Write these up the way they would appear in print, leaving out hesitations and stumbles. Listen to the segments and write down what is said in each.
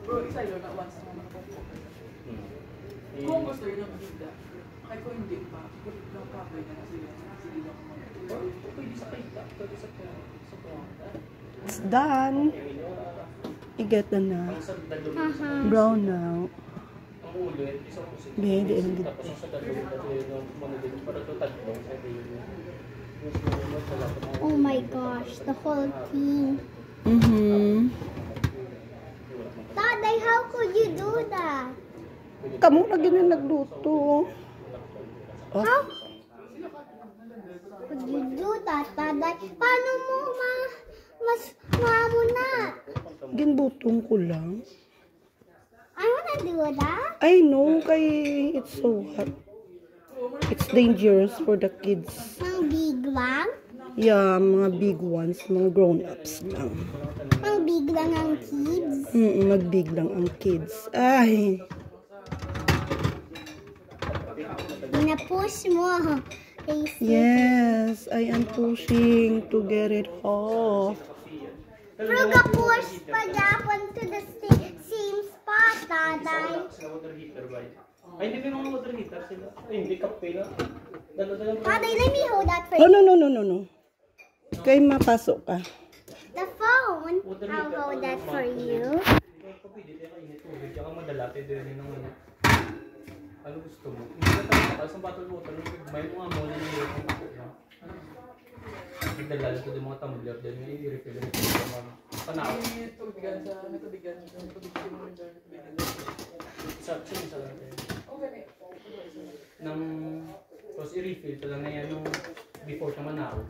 Bro, isa yun na once na manapapok. Kung gusto yun ang bigda, kaya kung hindi pa, nakapoy na na sila. Sige lang mo. Pwede sa kaita, pwede sa puwanta. It's done. You get the na. Brown now. Hindi, hindi. Oh my gosh, the whole thing. Taday, how could you do that? Kamu lagi na nagluto. How could you do that, Taday? Paano mo mo na? Ginbutong ko lang. I wanna do that. I know, kay it's so hot. It's dangerous for the kids. Mang big lang? Yeah, mga big ones, mga grown-ups lang. Mang big lang ang kids? Mag-big lang ang kids. Ay. Pina-push mo. Yes, I am pushing to get it off. Pero ka-push pa Japan to the same spot, Taday. Ay, hindi may mga water heater sila. Ay, hindi kape na. Taday, let me hold that for Oh, you. no. Kaya mapasok ka. The phone, I'll hold that for you. Ano gusto mo? Hindi na tayo sakal sa bottle water. May mga muli na yung ako na. Nagdalala ko din mga tumbler din. May i-refill rin sa mga panahon. May tubigan sa natubigan. Sa natin. Nang tapos i-refill ko lang na yan yung before siya manaw.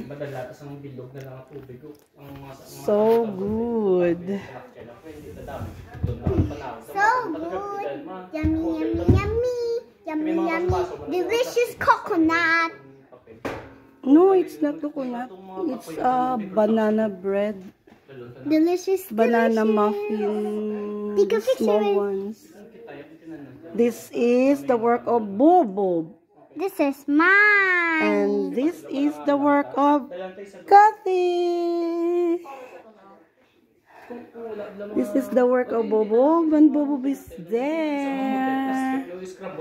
Madalatas ng bilog na lang ang tubig. So good. So good. Yummy. Delicious coconut. No, it's not coconut. It's banana bread. Delicious. Banana muffin. Take a picture. Small ones. This is the work of Bobo. This is mine. And this is the work of Kathy. This is the work of Bobo when Bobo is there.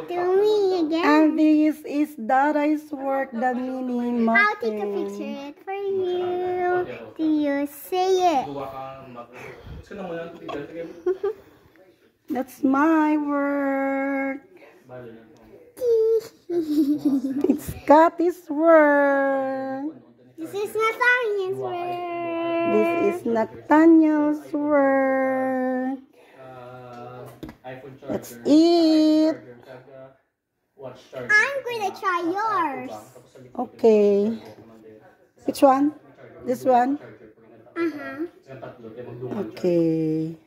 To me again. And this is Dadai's work, the mini muffin. I'll take a picture for you. Do you see it? That's my work. It's Kathy's work. This is Nathaniel's work. This is Nathaniel's work. That's it. I'm going to try yours. Okay. Which one? This one? Okay.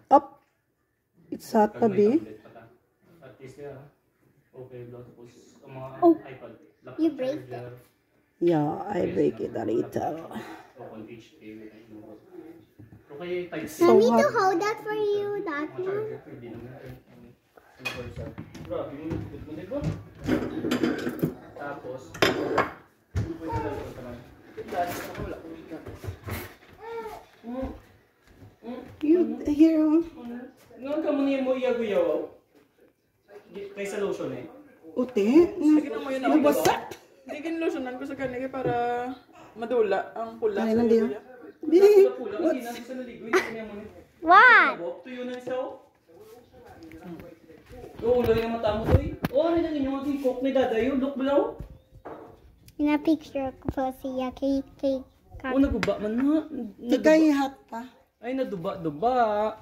Up. It's hot, tabi. Oh, you break it. Yeah, I break it a little. I need to hold that for you, that one. You here? Ngayon ka mo niya mo iyaguyaw. Kaysa lotion eh. Ute? Sige na mo yun ako. Nabasak? Hindi kinlotionan ko sa kanila para madula ang pula. Ay, nandiyo. Di. What? Tuyo na siya oh. Oo, ulo yung mata mo to eh. Oo, ano lang yung aking coke ni dadayo. Look below. In a picture ko po siya kay Oo, naguba man na. Ikay hot pa. Ay, naduba-duba.